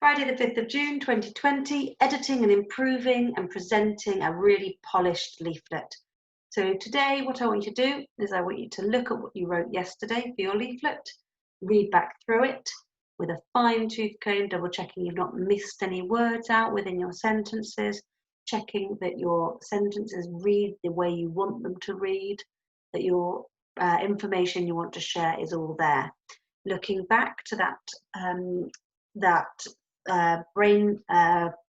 Friday the 5th of June 2020, editing and improving and presenting a really polished leaflet. So today what I want you to do is I want you to look at what you wrote yesterday for your leaflet, read back through it with a fine-tooth comb, double checking you've not missed any words out within your sentences, checking that your sentences read the way you want them to read, that your information you want to share is all there. Looking back to that brain kind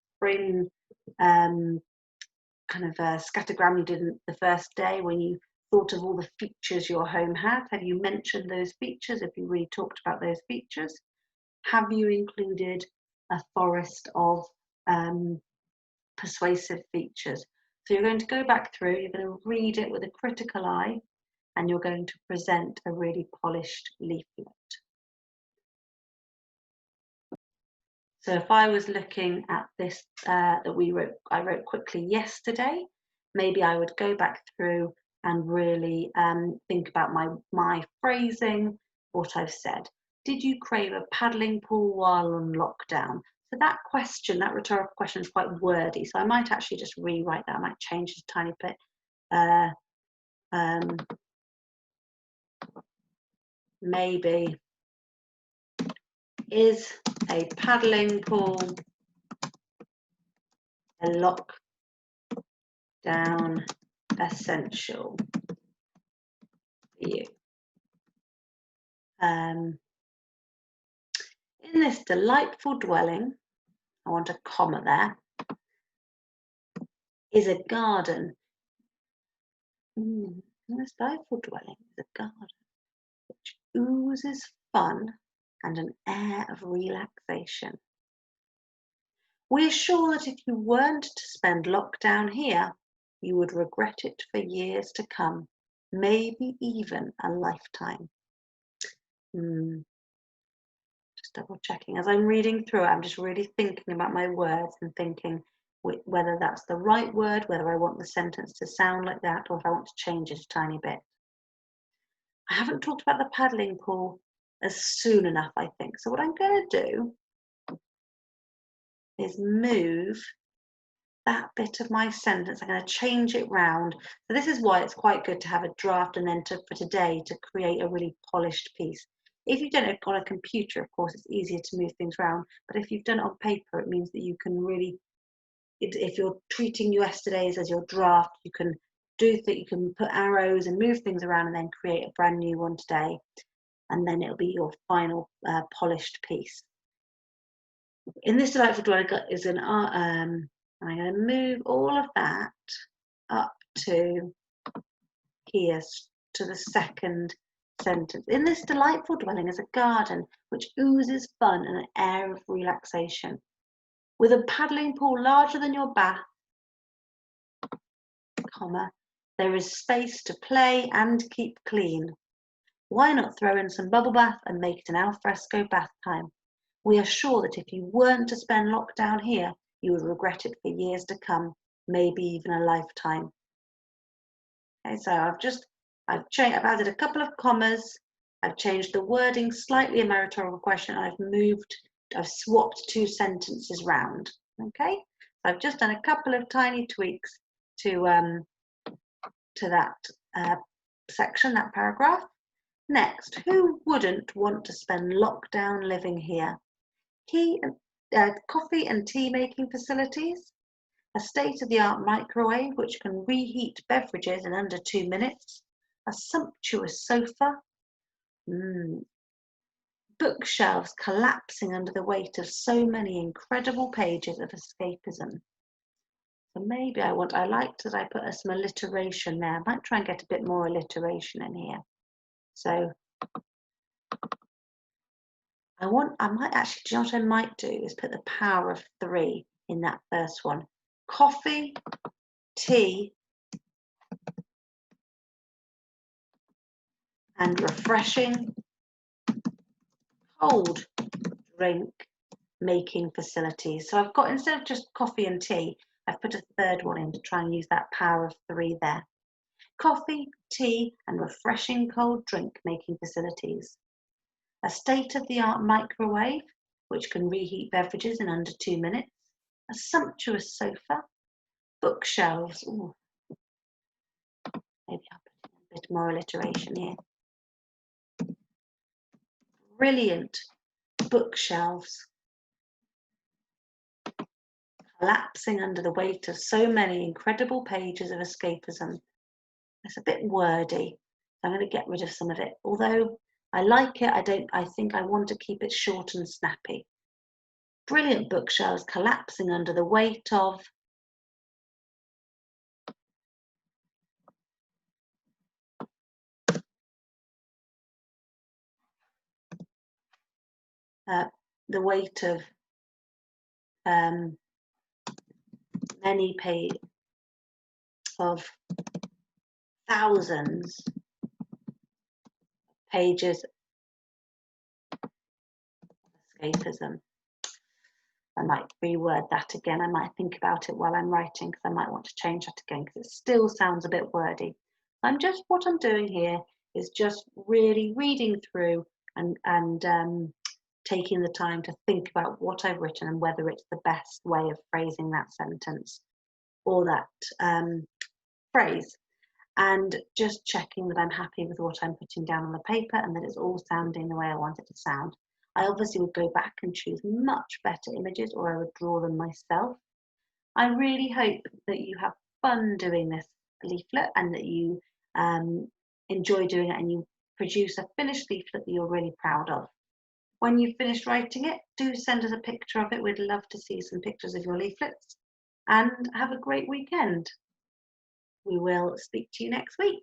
of scattergram you did the first day when you thought of all the features your home had. Have you mentioned those features? Have you really talked about those features? Have you included a forest of persuasive features? So you're going to go back through, you're going to read it with a critical eye, and you're going to present a really polished leaflet. So if I was looking at this that I wrote quickly yesterday, maybe I would go back through and really think about my phrasing, what I've said. Did you crave a paddling pool while on lockdown? So that question, that rhetorical question is quite wordy. So I might actually just rewrite that. I might change it a tiny bit. Maybe, is a paddling pool a lockdown essential for you? In this delightful dwelling, I want a comma there, is a garden. In this delightful dwelling is a garden which oozes fun and an air of relaxation. We are sure that if you weren't to spend lockdown here, you would regret it for years to come, maybe even a lifetime. Just double checking. As I'm reading through it, I'm just really thinking about my words and thinking whether that's the right word, whether I want the sentence to sound like that, or if I want to change it a tiny bit. I haven't talked about the paddling pool as soon enough, I think. So what I'm going to do is move that bit of my sentence. I'm going to change it round. So this is why it's quite good to have a draft and then for today to create a really polished piece. If you've done it on a computer, of course, it's easier to move things around. But if you've done it on paper, it means that you can really, if you're treating yesterday's as your draft, you can you can put arrows and move things around and then create a brand new one today. And then it'll be your final polished piece. In this delightful dwelling is an I'm going to move all of that up to here, to the second sentence. In this delightful dwelling is a garden which oozes fun and an air of relaxation. With a paddling pool larger than your bath, comma, there is space to play and keep clean. Why not throw in some bubble bath and make it an alfresco bath time? We are sure that if you weren't to spend lockdown here, you would regret it for years to come, maybe even a lifetime. Okay, so I've added a couple of commas, I've changed the wording slightly in my rhetorical question, and I've swapped two sentences round. Okay, so I've just done a couple of tiny tweaks to that section, that paragraph. Next, who wouldn't want to spend lockdown living here? Coffee and tea making facilities, a state-of-the-art microwave which can reheat beverages in under 2 minutes, a sumptuous sofa, bookshelves collapsing under the weight of so many incredible pages of escapism. So maybe I liked that I put some alliteration there. I might try and get a bit more alliteration in here. So I might actually, do you know what I might do is put the power of 3 in that first one. Coffee, tea, and refreshing cold drink making facilities. So I've got, instead of just coffee and tea, I've put a third one in to try and use that power of 3 there. Coffee, tea, and refreshing cold drink making facilities. A state-of-the-art microwave, which can reheat beverages in under 2 minutes, a sumptuous sofa, bookshelves. Ooh, maybe I'll put in a bit more alliteration here. Brilliant bookshelves, collapsing under the weight of so many incredible pages of escapism. It's a bit wordy. I'm going to get rid of some of it. Although I like it, I think I want to keep it short and snappy. Brilliant bookshelves collapsing under the weight of the weight of many of thousands pages of escapism. I might reword that again. I might think about it while I'm writing, because I might want to change that again because it still sounds a bit wordy. What I'm doing here is just really reading through and taking the time to think about what I've written and whether it's the best way of phrasing that sentence or that phrase, and just checking that I'm happy with what I'm putting down on the paper and that it's all sounding the way I want it to sound. I obviously would go back and choose much better images, or I would draw them myself. I really hope that you have fun doing this leaflet and that you enjoy doing it and you produce a finished leaflet that you're really proud of. When you've finished writing it, do send us a picture of it. We'd love to see some pictures of your leaflets, and have a great weekend. We will speak to you next week.